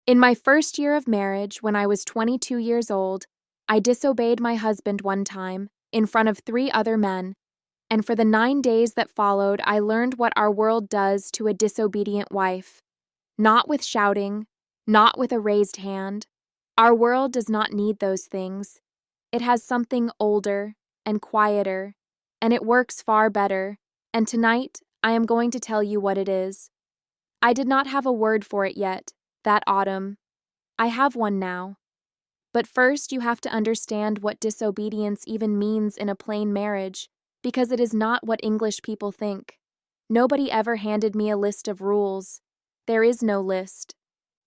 In my first year of marriage, when I was 22 years old, I disobeyed my husband one time in front of 3 other men, and for the 9 days that followed, I learned what our world does to a disobedient wife. Not with shouting, not with a raised hand. Our world does not need those things. It has something older and quieter, and it works far better, and tonight I am going to tell you what it is. I did not have a word for it yet, that autumn. I have one now. But first you have to understand what disobedience even means in a plain marriage, because it is not what English people think. Nobody ever handed me a list of rules. There is no list.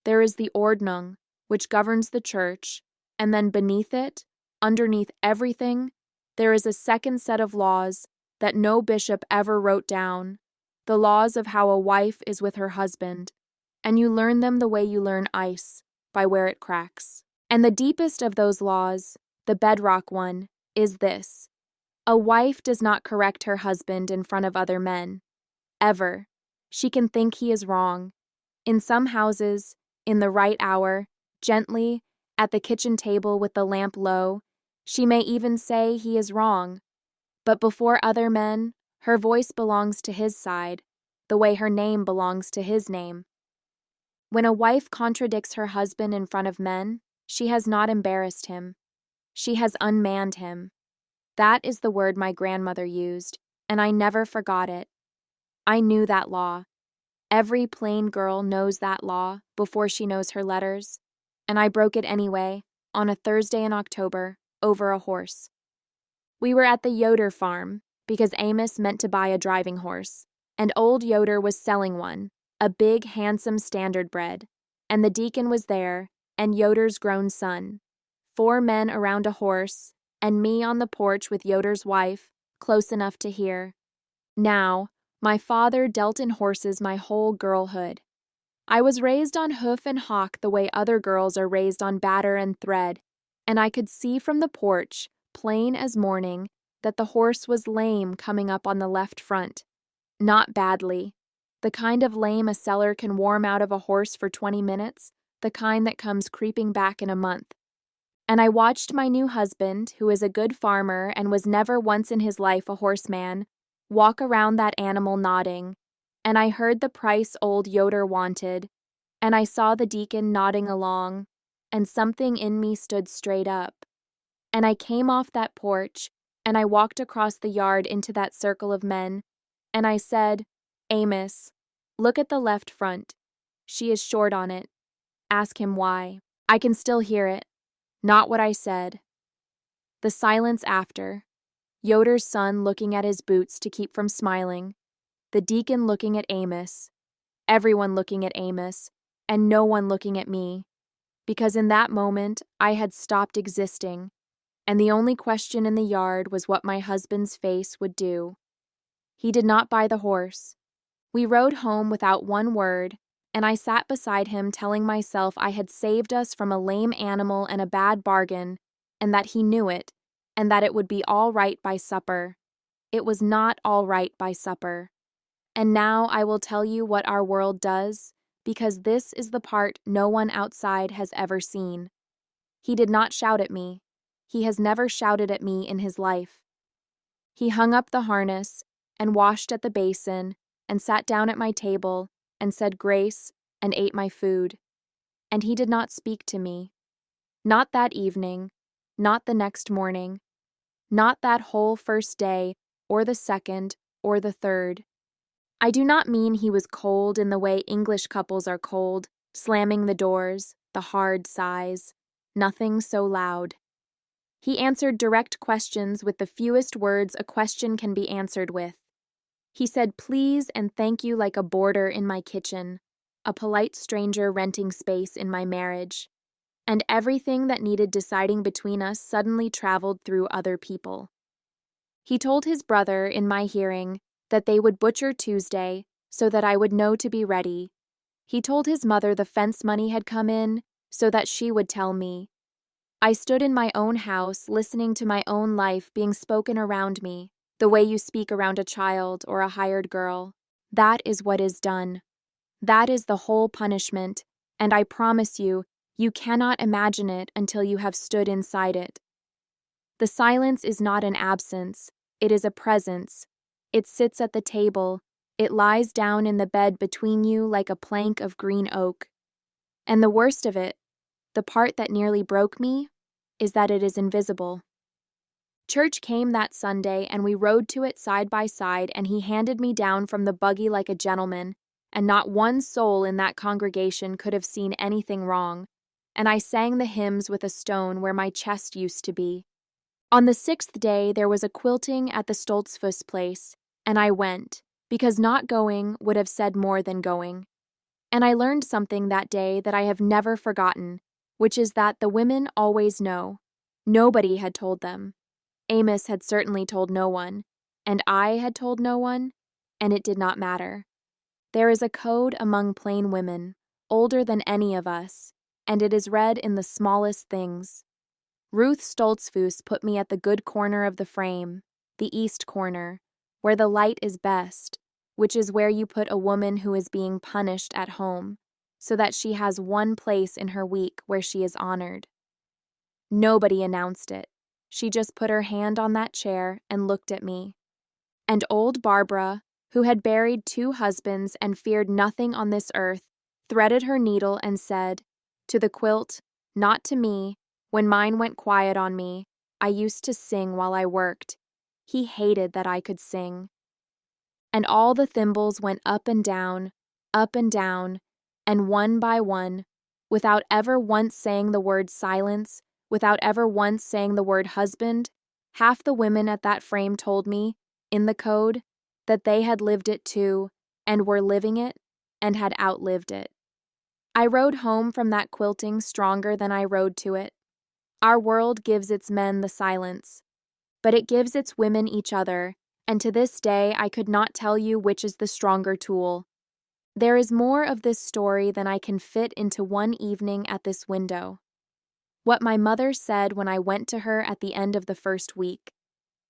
There is the Ordnung, which governs the church, and then beneath it, underneath everything, there is a second set of laws that no bishop ever wrote down, the laws of how a wife is with her husband, and you learn them the way you learn ice, by where it cracks. And the deepest of those laws, the bedrock one, is this: a wife does not correct her husband in front of other men. Ever. She can think he is wrong. In some houses, in the right hour, gently, at the kitchen table with the lamp low, she may even say he is wrong. But before other men, her voice belongs to his side, the way her name belongs to his name. When a wife contradicts her husband in front of men, she has not embarrassed him. She has unmanned him. That is the word my grandmother used, and I never forgot it. I knew that law. Every plain girl knows that law before she knows her letters, and I broke it anyway, on a Thursday in October, over a horse. We were at the Yoder farm, because Amos meant to buy a driving horse, and old Yoder was selling one, a big, handsome standard-bred, and the deacon was there, and Yoder's grown son, 4 men around a horse, and me on the porch with Yoder's wife, close enough to hear. Now, my father dealt in horses my whole girlhood. I was raised on hoof and hock the way other girls are raised on batter and thread, and I could see from the porch, plain as morning, that the horse was lame coming up on the left front. Not badly. The kind of lame a seller can warm out of a horse for 20 minutes, the kind that comes creeping back in a month. And I watched my new husband, who is a good farmer and was never once in his life a horseman, walk around that animal nodding, and I heard the price old Yoder wanted, and I saw the deacon nodding along, and something in me stood straight up. And I came off that porch, and I walked across the yard into that circle of men, and I said, "Amos, look at the left front. She is short on it. Ask him why." I can still hear it. Not what I said. The silence after. Yoder's son looking at his boots to keep from smiling. The deacon looking at Amos. Everyone looking at Amos, and no one looking at me. Because in that moment, I had stopped existing, and the only question in the yard was what my husband's face would do. He did not buy the horse. We rode home without one word, and I sat beside him telling myself I had saved us from a lame animal and a bad bargain, and that he knew it, and that it would be all right by supper. It was not all right by supper. And now I will tell you what our world does, because this is the part no one outside has ever seen. He did not shout at me. He has never shouted at me in his life. He hung up the harness, and washed at the basin, and sat down at my table, and said grace, and ate my food. And he did not speak to me. Not that evening, not the next morning, not that whole first day, or the second, or the third. I do not mean he was cold in the way English couples are cold, slamming the doors, the hard sighs, nothing so loud. He answered direct questions with the fewest words a question can be answered with. He said please and thank you like a boarder in my kitchen, a polite stranger renting space in my marriage. And everything that needed deciding between us suddenly traveled through other people. He told his brother, in my hearing, that they would butcher Tuesday, so that I would know to be ready. He told his mother the fence money had come in, so that she would tell me. I stood in my own house, listening to my own life being spoken around me, the way you speak around a child or a hired girl. That is what is done. That is the whole punishment, and I promise you, you cannot imagine it until you have stood inside it. The silence is not an absence, it is a presence. It sits at the table, it lies down in the bed between you like a plank of green oak. And the worst of it, the part that nearly broke me, is that it is invisible. Church came that Sunday, and we rode to it side by side, and he handed me down from the buggy like a gentleman, and not one soul in that congregation could have seen anything wrong, and I sang the hymns with a stone where my chest used to be. On the 6th day there was a quilting at the Stoltzfus place, and I went, because not going would have said more than going. And I learned something that day that I have never forgotten, which is that the women always know. Nobody had told them. Amos had certainly told no one, and I had told no one, and it did not matter. There is a code among plain women, older than any of us, and it is read in the smallest things. Ruth Stoltzfus put me at the good corner of the frame, the east corner, where the light is best, which is where you put a woman who is being punished at home, so that she has one place in her week where she is honored. Nobody announced it. She just put her hand on that chair and looked at me. And old Barbara, who had buried 2 husbands and feared nothing on this earth, threaded her needle and said, "To the quilt, not to me, when mine went quiet on me, I used to sing while I worked." He hated that I could sing. And all the thimbles went up and down, and one by one, without ever once saying the word silence, without ever once saying the word husband, half the women at that frame told me, in the code, that they had lived it too, and were living it, and had outlived it. I rode home from that quilting stronger than I rode to it. Our world gives its men the silence, but it gives its women each other, and to this day I could not tell you which is the stronger tool. There is more of this story than I can fit into one evening at this window. What my mother said when I went to her at the end of the first week,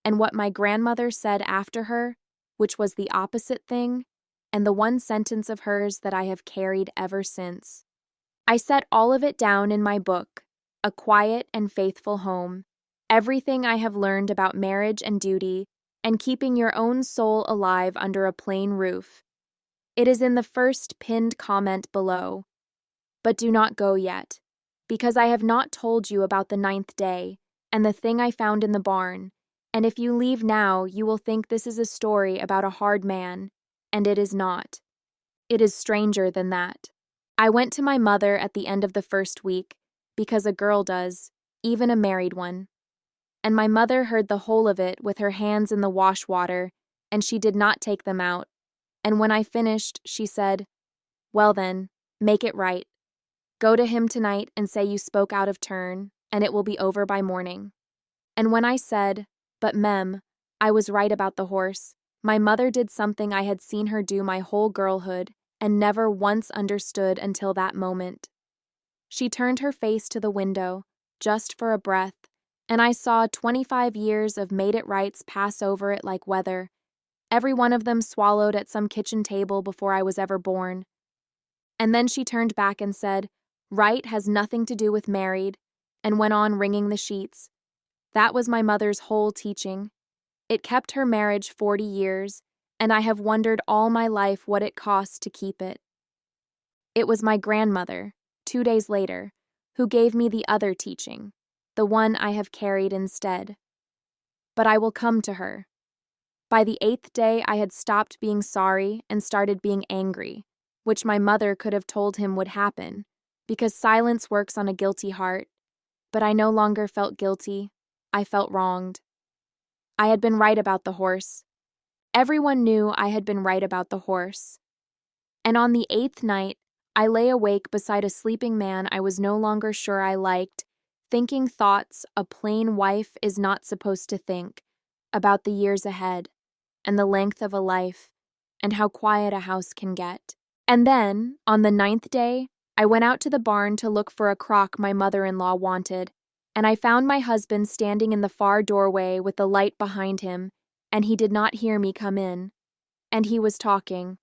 and what my grandmother said after her, which was the opposite thing, and the one sentence of hers that I have carried ever since. I set all of it down in my book, A Quiet and Faithful Home, everything I have learned about marriage and duty, and keeping your own soul alive under a plain roof. It is in the first pinned comment below. But do not go yet, because I have not told you about the 9th day, and the thing I found in the barn, and if you leave now, you will think this is a story about a hard man, and it is not. It is stranger than that. I went to my mother at the end of the first week, because a girl does, even a married one. And my mother heard the whole of it with her hands in the wash water, and she did not take them out. And when I finished, she said, "Well then, make it right. Go to him tonight and say you spoke out of turn, and it will be over by morning." And when I said, "But Mem, I was right about the horse," my mother did something I had seen her do my whole girlhood, and never once understood until that moment. She turned her face to the window, just for a breath, and I saw 25 years of made-it-rights pass over it like weather, every one of them swallowed at some kitchen table before I was ever born. And then she turned back and said, "Right has nothing to do with married," and went on wringing the sheets. That was my mother's whole teaching. It kept her marriage 40 years, and I have wondered all my life what it cost to keep it. It was my grandmother, 2 days later, who gave me the other teaching, the one I have carried instead. But I will come to her. By the 8th day, I had stopped being sorry and started being angry, which my mother could have told him would happen, because silence works on a guilty heart. But I no longer felt guilty. I felt wronged. I had been right about the horse. Everyone knew I had been right about the horse. And on the 8th night, I lay awake beside a sleeping man I was no longer sure I liked, thinking thoughts a plain wife is not supposed to think, about the years ahead, and the length of a life, and how quiet a house can get. And then, on the 9th day, I went out to the barn to look for a crock my mother-in-law wanted, and I found my husband standing in the far doorway with the light behind him, and he did not hear me come in. And he was talking,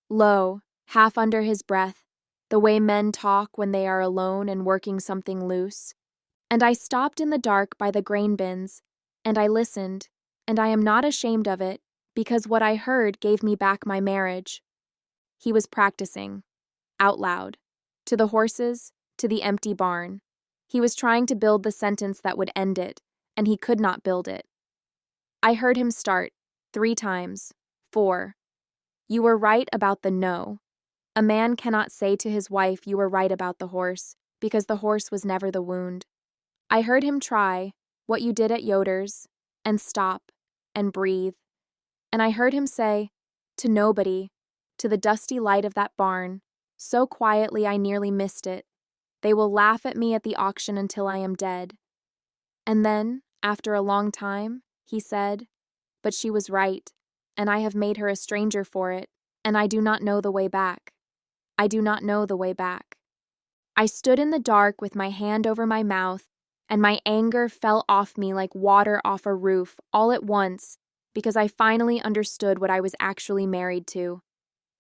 low, half under his breath, the way men talk when they are alone and working something loose. And I stopped in the dark by the grain bins, and I listened, and I am not ashamed of it, because what I heard gave me back my marriage. He was practicing, out loud, to the horses, to the empty barn. He was trying to build the sentence that would end it, and he could not build it. I heard him start, 3 times, 4. You were right about the no. A man cannot say to his wife, you were right about the horse, because the horse was never the wound. I heard him try, what you did at Yoder's, and stop, and breathe. And I heard him say, to nobody, to the dusty light of that barn, so quietly I nearly missed it. They will laugh at me at the auction until I am dead. And then, after a long time, he said, but she was right, and I have made her a stranger for it, and I do not know the way back. I do not know the way back. I stood in the dark with my hand over my mouth, and my anger fell off me like water off a roof all at once, because I finally understood what I was actually married to.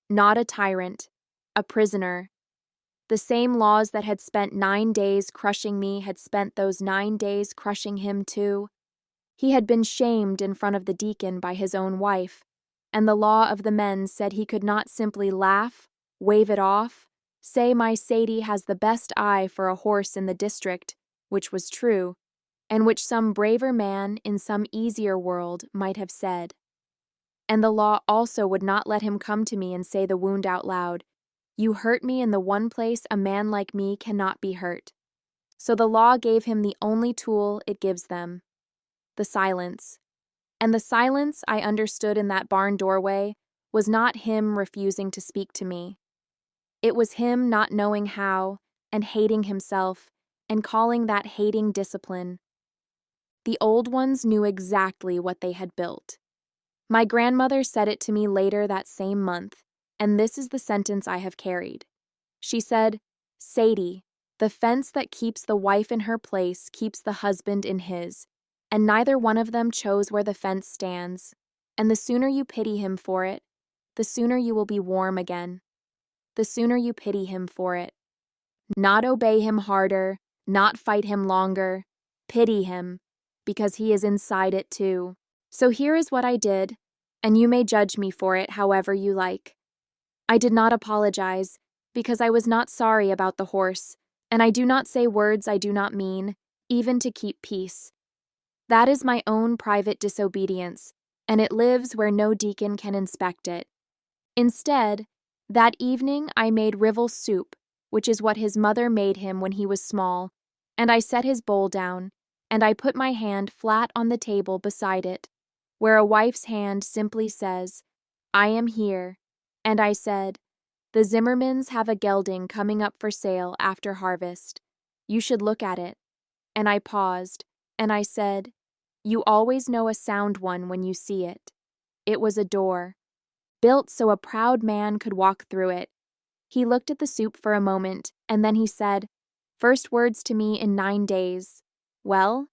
Not a tyrant, a prisoner. The same laws that had spent 9 days crushing me had spent those 9 days crushing him too. He had been shamed in front of the deacon by his own wife, and the law of the men said he could not simply laugh, wave it off, say my Sadie has the best eye for a horse in the district, which was true, and which some braver man in some easier world might have said. And the law also would not let him come to me and say the wound out loud. You hurt me in the one place a man like me cannot be hurt. So the law gave him the only tool it gives them, the silence. And the silence I understood in that barn doorway was not him refusing to speak to me. It was him not knowing how, and hating himself, and calling that hating discipline. The old ones knew exactly what they had built. My grandmother said it to me later that same month, and this is the sentence I have carried. She said, Sadie, the fence that keeps the wife in her place keeps the husband in his, and neither one of them chose where the fence stands, and the sooner you pity him for it, the sooner you will be warm again. The sooner you pity him for it. Not obey him harder, not fight him longer, pity him, because he is inside it too. So here is what I did, and you may judge me for it however you like. I did not apologize, because I was not sorry about the horse, and I do not say words I do not mean, even to keep peace. That is my own private disobedience, and it lives where no deacon can inspect it. Instead, that evening I made Rivel soup, which is what his mother made him when he was small, and I set his bowl down, and I put my hand flat on the table beside it, where a wife's hand simply says, I am here, and I said, the Zimmermans have a gelding coming up for sale after harvest. You should look at it. And I paused, and I said, you always know a sound one when you see it. It was a door, built so a proud man could walk through it. He looked at the soup for a moment, and then he said, first words to me in 9 days. Well,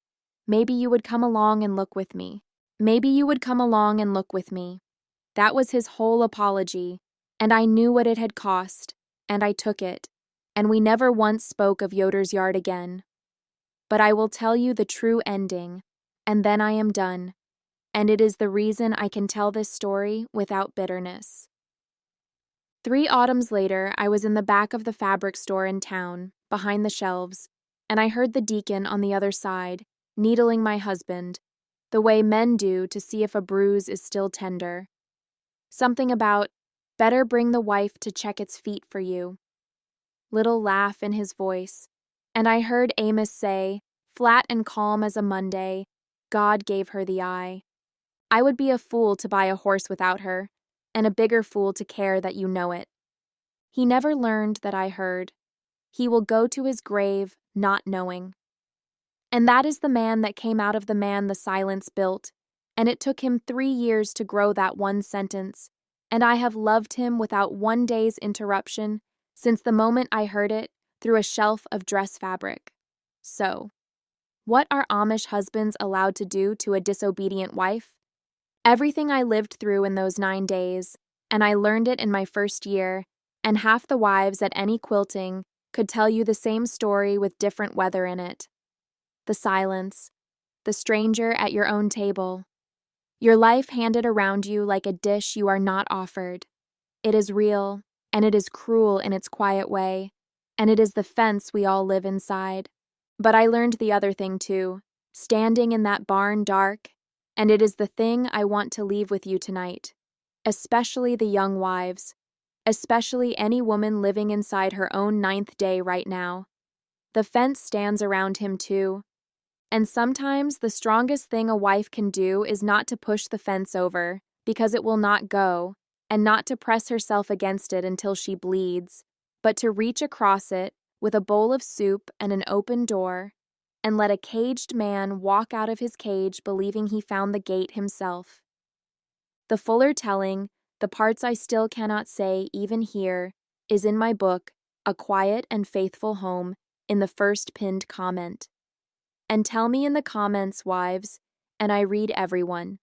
maybe you would come along and look with me. Maybe you would come along and look with me. That was his whole apology, and I knew what it had cost, and I took it, and we never once spoke of Yoder's yard again. But I will tell you the true ending, and then I am done, and it is the reason I can tell this story without bitterness. 3 autumns later, I was in the back of the fabric store in town, behind the shelves, and I heard the deacon on the other side, needling my husband, the way men do to see if a bruise is still tender. Something about, better bring the wife to check its feet for you. Little laugh in his voice, and I heard Amos say, flat and calm as a Monday, God gave her the eye. I would be a fool to buy a horse without her, and a bigger fool to care that you know it. He never learned that I heard. He will go to his grave not knowing. And that is the man that came out of the man the silence built, and it took him 3 years to grow that one sentence, and I have loved him without 1 day's interruption since the moment I heard it through a shelf of dress fabric. So, what are Amish husbands allowed to do to a disobedient wife? Everything I lived through in those 9 days, and I learned it in my first year, and half the wives at any quilting could tell you the same story with different weather in it. The silence, the stranger at your own table, your life handed around you like a dish you are not offered. It is real, and it is cruel in its quiet way, and it is the fence we all live inside. But I learned the other thing too, standing in that barn dark, and it is the thing I want to leave with you tonight, especially the young wives, especially any woman living inside her own 9th day right now. The fence stands around him too, and sometimes the strongest thing a wife can do is not to push the fence over, because it will not go, and not to press herself against it until she bleeds, but to reach across it with a bowl of soup and an open door, and let a caged man walk out of his cage believing he found the gate himself. The fuller telling, the parts I still cannot say even here, is in my book, A Quiet and Faithful Home, in the first pinned comment. And tell me in the comments, wives, and I read everyone.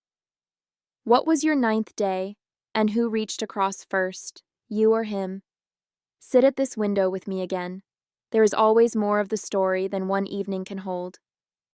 What was your 9th day, and who reached across first, you or him? Sit at this window with me again. There is always more of the story than one evening can hold.